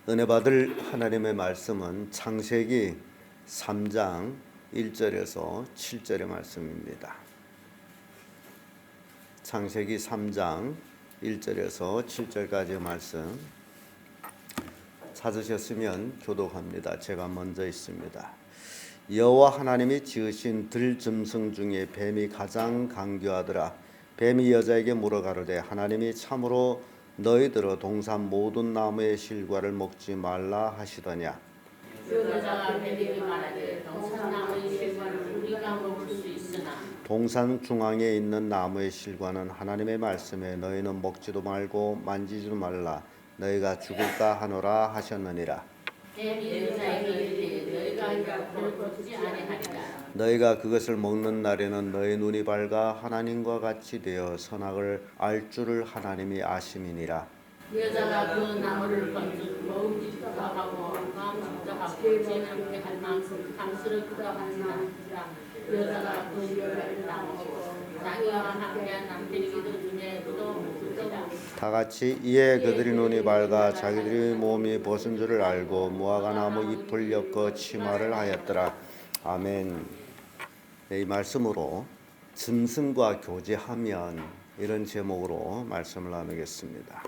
은혜 받을 하나님의 말씀은 창세기 3장 1절에서 7절의 말씀입니다. 창세기 3장 1절에서 7절까지의 말씀 찾으셨으면 교독합니다. 제가 먼저 있습니다. 여호와 하나님이 지으신 들짐승 중에 뱀이 가장 강교하더라. 뱀이 여자에게 물어가로되 하나님이 참으로 너희들어 동산 모든 나무의 실과를 먹지 말라 하시더냐. 여자가 뱀에게 말하되 동산 나무의 실과를 우리가 먹을 수 있으나 동산 중앙에 있는 나무의 실과는 하나님의 말씀에 너희는 먹지도 말고 만지지도 말라 너희가 죽을까 하노라 하셨느니라. 뱀이 여자에게 이르되 너희가 그를 먹지 아니하리라. 너희가 그것을 먹는 날에는 너희 눈이 밝아 하나님과 같이 되어 선악을 알 줄을 하나님이 아심이니라. 여자가 그 나무를 번쩍 먹음직도 하고 감직도 하고 지혜롭게 할 만큼 탐스럽기도 하니라. 여자가 그 열매를 따먹고 자기와 함께한 남편에게도 주매 그도 먹으리라. 다 같이 이에 그들이 눈이 밝아 자기들의 몸이 벗은 줄을 알고 무화과 나무 잎을 엮어 치마를 하였더라. 아멘. 이 말씀으로 짐승과 교제하면 이런 제목으로 말씀을 나누겠습니다.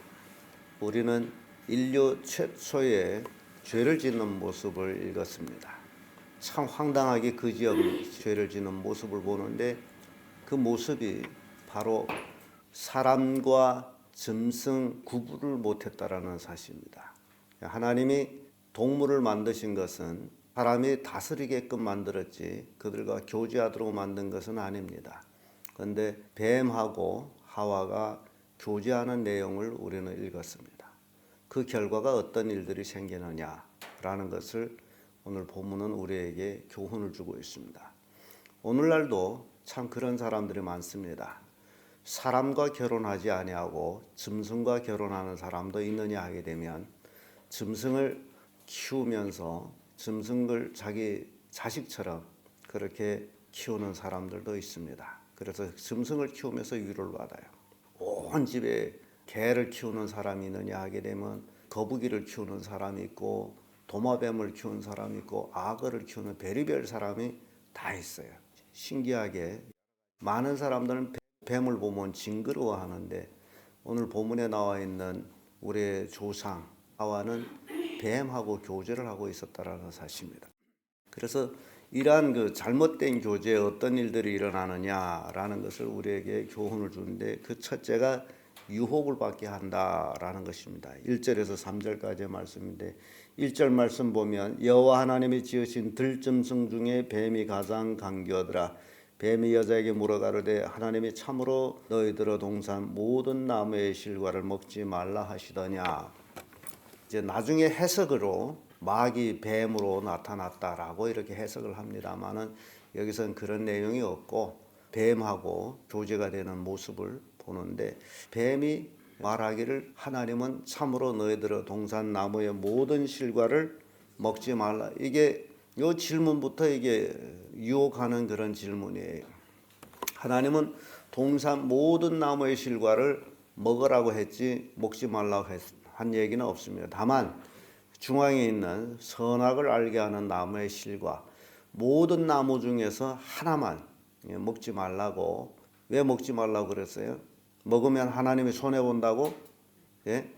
우리는 인류 최초의 죄를 짓는 모습을 읽었습니다. 참 황당하게 그지없는 죄를 짓는 모습을 보는데 그 모습이 바로 사람과 짐승 구분을 못했다라는 사실입니다. 하나님이 동물을 만드신 것은 사람이 다스리게끔 만들었지 그들과 교제하도록 만든 것은 아닙니다. 그런데 뱀하고 하와가 교제하는 내용을 우리는 읽었습니다. 그 결과가 어떤 일들이 생기느냐라는 것을 오늘 본문은 우리에게 교훈을 주고 있습니다. 오늘날도 참 그런 사람들이 많습니다. 사람과 결혼하지 아니하고 짐승과 결혼하는 사람도 있느냐 하게 되면 짐승을 키우면서 짐승을 자기 자식처럼 그렇게 키우는 사람들도 있습니다. 그래서 짐승을 키우면서 위로를 받아요. 온 집에 개를 키우는 사람이 있느냐 하게 되면 거북이를 키우는 사람이 있고 도마뱀을 키우는 사람이 있고 악어를 키우는 별의별 사람이 다 있어요. 신기하게 많은 사람들은 뱀을 보면 징그러워하는데 오늘 본문에 나와 있는 우리의 조상 하와는 뱀하고 교제를 하고 있었다라는 사실입니다. 그래서 이러한 그 잘못된 교제에 어떤 일들이 일어나느냐라는 것을 우리에게 교훈을 주는데 그 첫째가 유혹을 받게 한다라는 것입니다. 1절에서 3절까지의 말씀인데 1절 말씀 보면 여호와 하나님이 지으신 들짐승 중에 뱀이 가장 강교하더라. 뱀이 여자에게 물어가로되 하나님이 참으로 너희들어 동산 모든 나무의 실과를 먹지 말라 하시더냐. 이제 나중에 해석으로 마귀 뱀으로 나타났다라고 이렇게 해석을 합니다만은 여기서는 그런 내용이 없고 뱀하고 교제가 되는 모습을 보는데 뱀이 말하기를 하나님은 참으로 너희들의 동산 나무의 모든 실과를 먹지 말라. 이게 요 질문부터 이게 유혹하는 그런 질문이에요. 하나님은 동산 모든 나무의 실과를 먹으라고 했지 먹지 말라고 한 얘기는 없습니다. 다만 중앙에 있는 선악을 알게 하는 나무의 실과 모든 나무 중에서 하나만 먹지 말라고. 왜 먹지 말라고 그랬어요? 먹으면 하나님이 손해본다고? 예?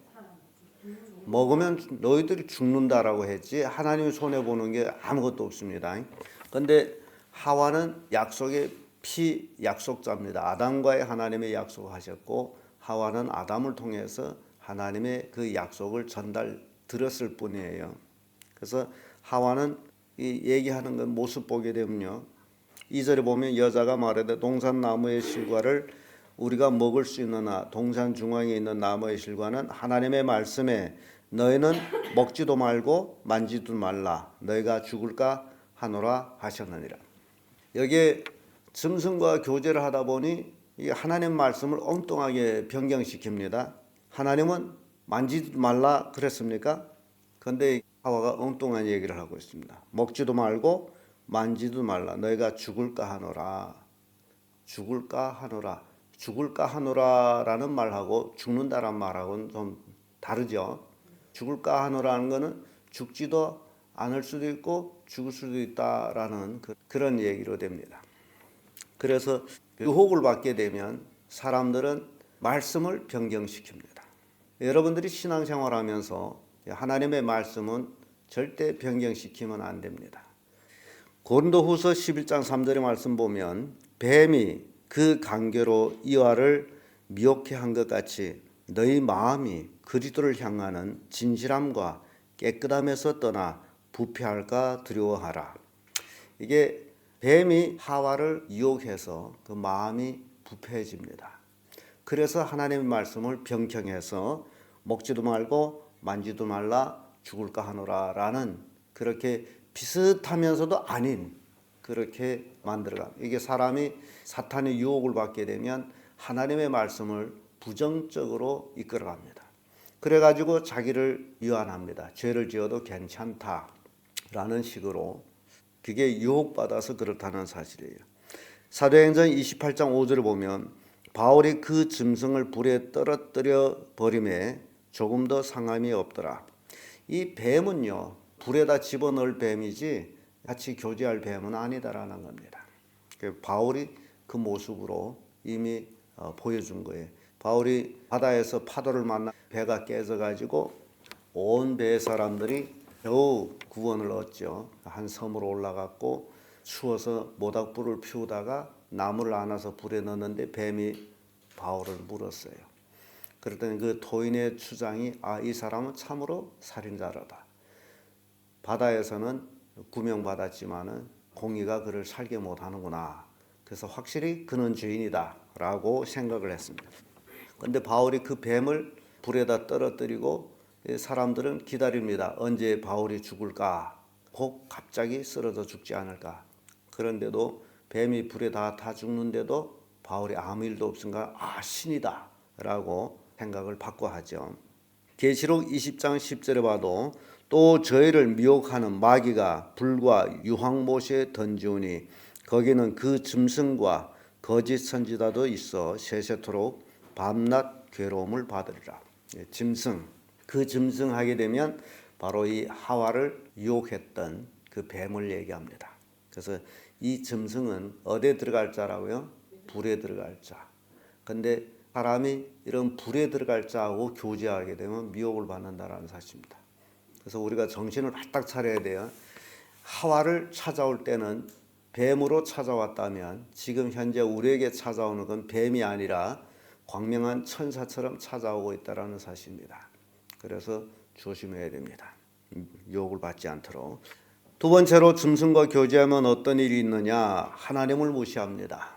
먹으면 너희들이 죽는다라고 했지 하나님이 손해보는 게 아무것도 없습니다. 그런데 하와는 약속의 피약속자입니다. 아담과의 하나님의 약속하셨고 하와는 아담을 통해서 하나님의 그 약속을 들었을 뿐이에요. 그래서 하와는 이 얘기하는 건 모습 보게 되면요. 2절에 보면 여자가 말하되 동산 나무의 실과를 우리가 먹을 수 있느나 동산 중앙에 있는 나무의 실과는 하나님의 말씀에 너희는 먹지도 말고 만지도 말라 너희가 죽을까 하노라 하셨느니라. 여기에 짐승과 교제를 하다 보니 이게 하나님 말씀을 엉뚱하게 변경시킵니다. 하나님은 만지지 말라 그랬습니까? 그런데 하와가 엉뚱한 얘기를 하고 있습니다. 먹지도 말고 만지도 말라 너희가 죽을까 하노라. 죽을까 하노라. 죽을까 하노라라는 말하고 죽는다란 말하고는 좀 다르죠. 죽을까 하노라는 것은 죽지도 않을 수도 있고 죽을 수도 있다라는 그런 얘기로 됩니다. 그래서 유혹을 받게 되면 사람들은 말씀을 변경시킵니다. 여러분들이 신앙생활하면서 하나님의 말씀은 절대 변경시키면 안 됩니다. 고린도후서 11장 3절의 말씀 보면 뱀이 그 간계로 이와를 미혹해 한 것 같이 너희 마음이 그리스도를 향하는 진실함과 깨끗함에서 떠나 부패할까 두려워하라. 이게 뱀이 하와를 유혹해서 그 마음이 부패해집니다. 그래서 하나님의 말씀을 변경해서 먹지도 말고 만지도 말라 죽을까 하노라라는 그렇게 비슷하면서도 아닌 그렇게 만들어갑니다. 이게 사람이 사탄의 유혹을 받게 되면 하나님의 말씀을 부정적으로 이끌어갑니다. 그래가지고 자기를 위안합니다. 죄를 지어도 괜찮다라는 식으로 그게 유혹받아서 그렇다는 사실이에요. 사도행전 28장 5절을 보면 바울이 그 짐승을 불에 떨어뜨려 버림에 조금 더 상함이 없더라. 이 뱀은요 불에다 집어넣을 뱀이지 같이 교제할 뱀은 아니다라는 겁니다. 바울이 그 모습으로 이미 보여준 거예요. 바울이 바다에서 파도를 만나 배가 깨져가지고 온 배의 사람들이 겨우 구원을 얻죠. 한 섬으로 올라갔고 추워서 모닥불을 피우다가 나무를 안아서 불에 넣었는데 뱀이 바울을 물었어요. 그랬더니 그 토인의 추장이 이 사람은 참으로 살인자로다. 바다에서는 구명받았지만은 공의가 그를 살게 못하는구나. 그래서 확실히 그는 죄인이다라고 생각을 했습니다. 그런데 바울이 그 뱀을 불에다 떨어뜨리고 사람들은 기다립니다. 언제 바울이 죽을까? 혹 갑자기 쓰러져 죽지 않을까? 그런데도 뱀이 불에 다 죽는데도 바울이 아무 일도 없은가? 신이다 라고 생각을 바꿔 하죠. 계시록 20장 10절에 봐도 또 저희를 미혹하는 마귀가 불과 유황못에 던지우니 거기는 그 짐승과 거짓 선지자도 있어 세세토록 밤낮 괴로움을 받으리라. 짐승, 그 짐승 하게 되면 바로 이 하와를 유혹했던 그 뱀을 얘기합니다. 그래서 이 짐승은 어디에 들어갈 자라고요? 불에 들어갈 자. 근데 사람이 이런 불에 들어갈 자하고 교제하게 되면 미혹을 받는다라는 사실입니다. 그래서 우리가 정신을 바짝 차려야 돼요. 하와를 찾아올 때는 뱀으로 찾아왔다면 지금 현재 우리에게 찾아오는 건 뱀이 아니라 광명한 천사처럼 찾아오고 있다는 사실입니다. 그래서 조심해야 됩니다. 유혹을 받지 않도록. 두 번째로 짐승과 교제하면 어떤 일이 있느냐? 하나님을 무시합니다.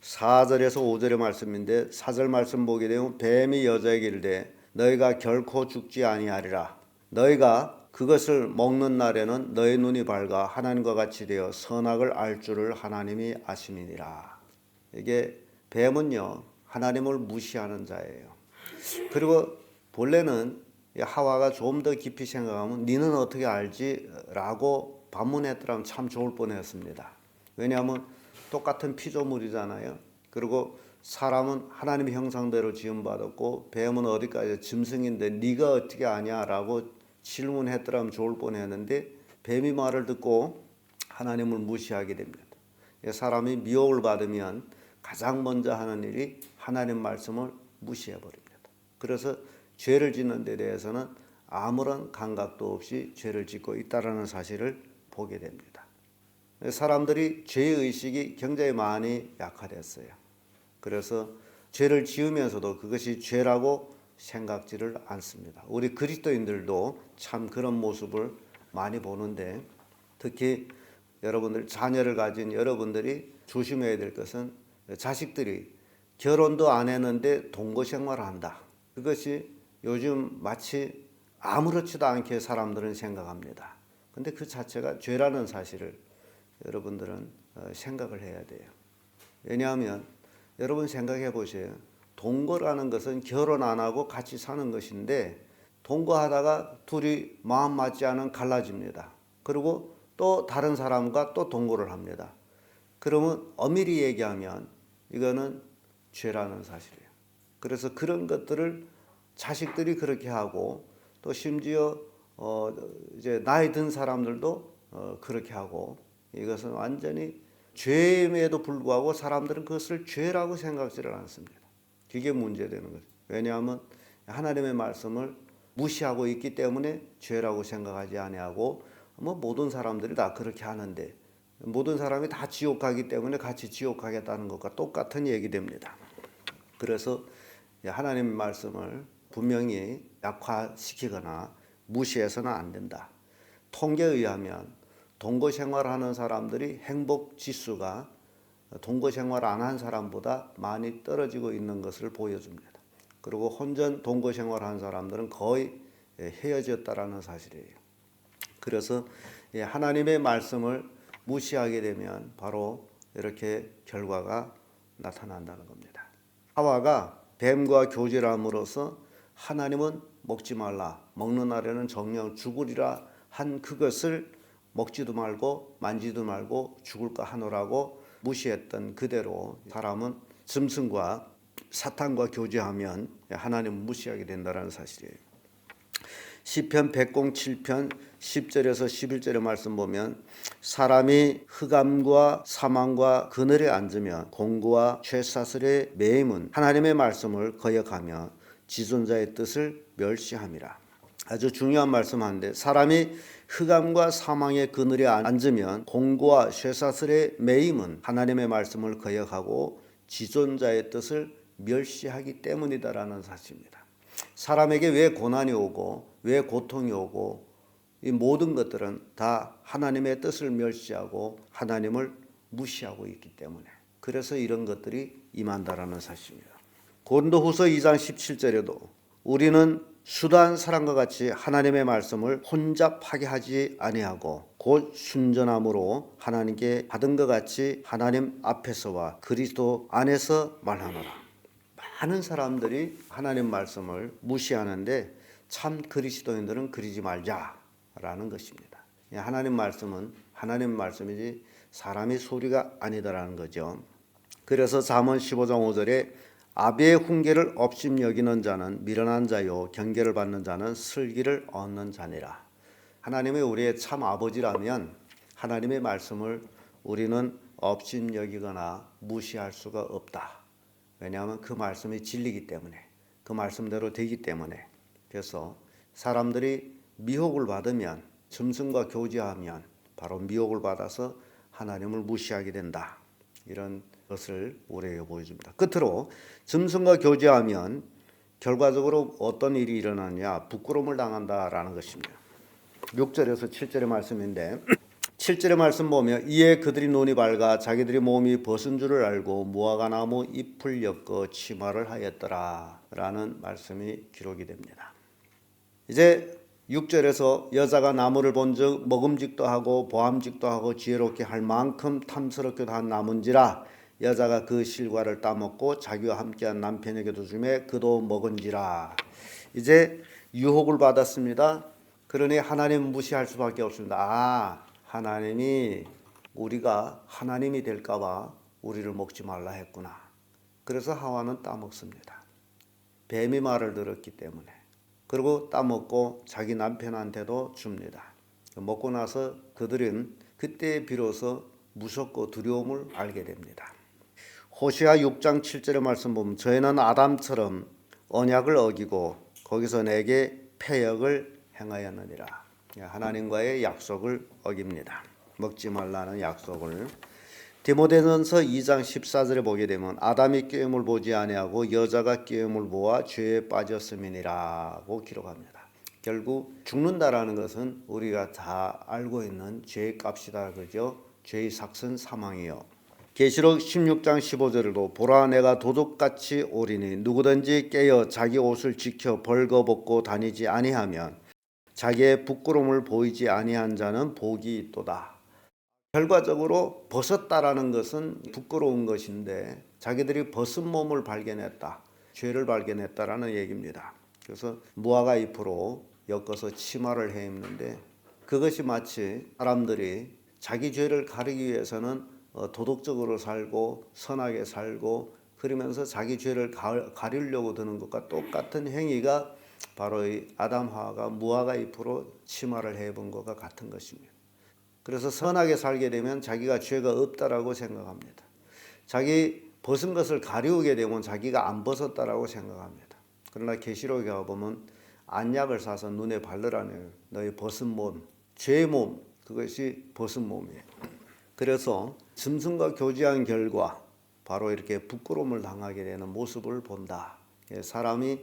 4절에서 5절의 말씀인데 4절 말씀 보게 되면 뱀이 여자에게 이르되 너희가 결코 죽지 아니하리라. 너희가 그것을 먹는 날에는 너희 눈이 밝아 하나님과 같이 되어 선악을 알 줄을 하나님이 아심이니라. 이게 뱀은요 하나님을 무시하는 자예요. 그리고 본래는 하와가 좀 더 깊이 생각하면 니는 어떻게 알지? 라고 반문했더라면 참 좋을 뻔했습니다. 왜냐하면 똑같은 피조물이잖아요. 그리고 사람은 하나님의 형상대로 지음받았고 뱀은 어디까지 짐승인데 네가 어떻게 아냐라고 질문했더라면 좋을 뻔했는데 뱀이 말을 듣고 하나님을 무시하게 됩니다. 사람이 미혹을 받으면 가장 먼저 하는 일이 하나님 말씀을 무시해 버립니다. 그래서 죄를 짓는 데 대해서는 아무런 감각도 없이 죄를 짓고 있다라는 사실을 보게 됩니다. 사람들이 죄의식이 굉장히 많이 약화됐어요. 그래서 죄를 지으면서도 그것이 죄라고 생각지를 않습니다. 우리 그리스도인들도 참 그런 모습을 많이 보는데 특히 여러분들 자녀를 가진 여러분들이 조심해야 될 것은 자식들이 결혼도 안 했는데 동거 생활을 한다. 그것이 요즘 마치 아무렇지도 않게 사람들은 생각합니다. 근데 그 자체가 죄라는 사실을 여러분들은 생각을 해야 돼요. 왜냐하면 여러분 생각해 보세요. 동거라는 것은 결혼 안 하고 같이 사는 것인데 동거하다가 둘이 마음 맞지 않으면 갈라집니다. 그리고 또 다른 사람과 또 동거를 합니다. 그러면 엄밀히 얘기하면 이거는 죄라는 사실이에요. 그래서 그런 것들을 자식들이 그렇게 하고 또 심지어 이제 나이 든 사람들도 그렇게 하고, 이것은 완전히 죄임에도 불구하고 사람들은 그것을 죄라고 생각지를 않습니다. 그게 문제되는 거죠. 왜냐하면 하나님의 말씀을 무시하고 있기 때문에 죄라고 생각하지 아니하고, 뭐 모든 사람들이 다 그렇게 하는데 모든 사람이 다 지옥 가기 때문에 같이 지옥 가겠다는 것과 똑같은 얘기 됩니다. 그래서 하나님의 말씀을 분명히 약화시키거나 무시해서는 안 된다. 통계에 의하면 동거 생활하는 사람들이 행복 지수가 동거 생활 안 한 사람보다 많이 떨어지고 있는 것을 보여줍니다. 그리고 혼전 동거 생활한 사람들은 거의 헤어졌다라는 사실이에요. 그래서 하나님의 말씀을 무시하게 되면 바로 이렇게 결과가 나타난다는 겁니다. 하와가 뱀과 교제함으로써 하나님은 먹지 말라, 먹는 날에는 정령 죽으리라 한 그것을 먹지도 말고 만지도 말고 죽을까 하노라고 무시했던 그대로 사람은 짐승과 사탄과 교제하면 하나님을 무시하게 된다는 사실이에요. 시편 107편 10절에서 11절의 말씀 보면 사람이 흑암과 사망과 그늘에 앉으면 공고와 쇠사슬의 매임은 하나님의 말씀을 거역하며 지존자의 뜻을 멸시함이라. 아주 중요한 말씀인데 사람이 흑암과 사망의 그늘에 앉으면 공고와 쇠사슬의 매임은 하나님의 말씀을 거역하고 지존자의 뜻을 멸시하기 때문이다라는 사실입니다. 사람에게 왜 고난이 오고 왜 고통이 오고 이 모든 것들은 다 하나님의 뜻을 멸시하고 하나님을 무시하고 있기 때문에, 그래서 이런 것들이 임한다라는 사실입니다. 고린도후서 2장 17절에도 우리는 수다한 사람과 같이 하나님의 말씀을 혼잡하게 하지 아니하고 곧 순전함으로 하나님께 받은 것 같이 하나님 앞에서와 그리스도 안에서 말하노라. 많은 사람들이 하나님 말씀을 무시하는데 참 그리스도인들은 그러지 말자라는 것입니다. 하나님 말씀은 하나님 말씀이지 사람의 소리가 아니다라는 거죠. 그래서 잠언 15장 5절에 아비의 훈계를 업심 여기는 자는 미련한 자요 경계를 받는 자는 슬기를 얻는 자니라. 하나님이 우리의 참 아버지라면 하나님의 말씀을 우리는 업심 여기거나 무시할 수가 없다. 왜냐하면 그 말씀이 진리이기 때문에, 그 말씀대로 되기 때문에. 그래서 사람들이 미혹을 받으면, 짐승과 교제하면 바로 미혹을 받아서 하나님을 무시하게 된다. 이런 것을 우리에게 보여줍니다. 끝으로 짐승과 교제하면 결과적으로 어떤 일이 일어나냐, 부끄러움을 당한다라는 것입니다. 6절에서 7절의 말씀인데 7절의 말씀 보면 이에 그들이 눈이 밝아 자기들이 몸이 벗은 줄을 알고 무화과 나무 잎을 엮어 치마를 하였더라 라는 말씀이 기록이 됩니다. 이제 6절에서 여자가 나무를 본즉 먹음직도 하고 보암직도 하고 지혜롭게 할 만큼 탐스럽기도 한 나무인지라 여자가 그 실과를 따먹고 자기와 함께한 남편에게도 주매 그도 먹은지라. 이제 유혹을 받았습니다. 그러니 하나님 무시할 수밖에 없습니다. 하나님이 우리가 하나님이 될까 봐 우리를 먹지 말라 했구나. 그래서 하와는 따먹습니다. 뱀이 말을 들었기 때문에. 그리고 따먹고 자기 남편한테도 줍니다. 먹고 나서 그들은 그때 비로소 무섭고 두려움을 알게 됩니다. 호시아 6장 7절의 말씀 보면 저희는 아담처럼 언약을 어기고 거기서 내게 패역을 행하였느니라. 하나님과의 약속을 어깁니다. 먹지 말라는 약속을. 디모데전서 2장 14절에 보게 되면 아담이 깨움을 보지 아니하고 여자가 깨움을 보아 죄에 빠졌음이니라고 기록합니다. 결국 죽는다라는 것은 우리가 다 알고 있는 죄의 값이다 그죠? 죄의 삭은 사망이요. 계시록 16장 15절에도 보라 내가 도둑같이 오리니 누구든지 깨어 자기 옷을 지켜 벌거벗고 다니지 아니하면 자기의 부끄러움을 보이지 아니한 자는 복이 있도다. 결과적으로 벗었다라는 것은 부끄러운 것인데 자기들이 벗은 몸을 발견했다. 죄를 발견했다라는 얘기입니다. 그래서 무화과 잎으로 엮어서 치마를 해 입는데 그것이 마치 사람들이 자기 죄를 가리기 위해서는 도덕적으로 살고 선하게 살고 그러면서 자기 죄를 가리려고 드는 것과 똑같은 행위가 바로 이 아담 하와가 무화과 잎으로 치마를 해본 것과 같은 것입니다. 그래서 선하게 살게 되면 자기가 죄가 없다라고 생각합니다. 자기 벗은 것을 가리우게 되면 자기가 안 벗었다라고 생각합니다. 그러나 계시록에 가보면 안약을 사서 눈에 바르라는 너의 벗은 몸, 죄의 몸, 그것이 벗은 몸이에요. 그래서 짐승과 교제한 결과 바로 이렇게 부끄러움을 당하게 되는 모습을 본다. 사람이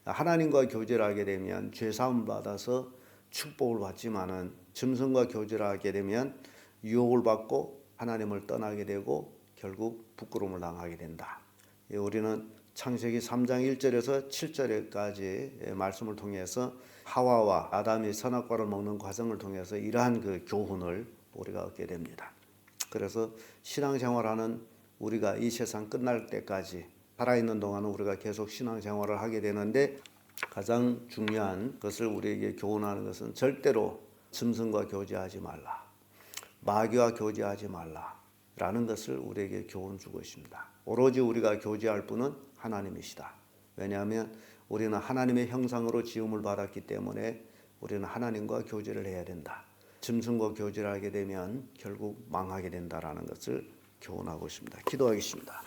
하나님과 교제를 하게 되면 죄 사함을 받아서 축복을 받지만은 짐승과 교제를 하게 되면 유혹을 받고 하나님을 떠나게 되고 결국 부끄러움을 당하게 된다. 우리는 창세기 3장 1절에서 7절까지 말씀을 통해서 하와와 아담이 선악과를 먹는 과정을 통해서 이러한 그 교훈을 우리가 얻게 됩니다. 그래서 신앙생활하는 우리가 이 세상 끝날 때까지 살아있는 동안은 우리가 계속 신앙생활을 하게 되는데 가장 중요한 것을 우리에게 교훈하는 것은 절대로 짐승과 교제하지 말라. 마귀와 교제하지 말라. 라는 것을 우리에게 교훈 주고 있습니다. 오로지 우리가 교제할 분은 하나님이시다. 왜냐하면 우리는 하나님의 형상으로 지음을 받았기 때문에 우리는 하나님과 교제를 해야 된다. 짐승과 교제를 하게 되면 결국 망하게 된다라는 것을 교훈하고 있습니다. 기도하겠습니다.